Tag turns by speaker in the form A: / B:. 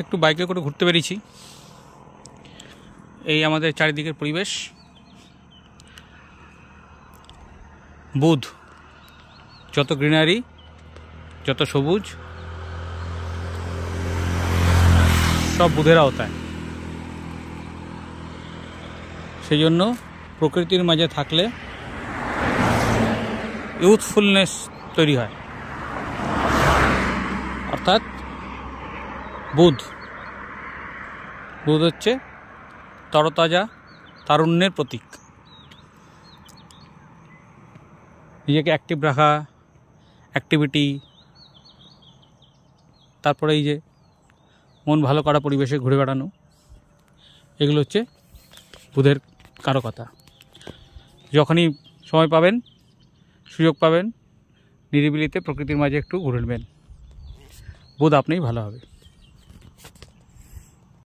A: একটু বাইকে করে ঘুরতে বেরিয়েছি। এই আমাদের চারিদিকের পরিবেশ। বুধ, যত গ্রিনারি, যত সবুজ, সব বুধের আওতায়। সেই জন্য প্রকৃতির মাঝে থাকলে ইউথফুলনেস তৈরি হয়, অর্থাৎ বুধ হচ্ছে তরতাজা তারুণ্যের প্রতীক। নিজেকে অ্যাক্টিভ রাখা, অ্যাক্টিভিটি, তারপরে এই যে মন ভালো করা, পরিবেশে ঘুরে বেড়ানো, এগুলো হচ্ছে বুধের কারকতা। যখনই সময় পাবেন, সুযোগ পাবেন, নিরিবিলিতে প্রকৃতির মাঝে একটু ঘুরে নেবেন, বুধ আপনিই ভালো হবে।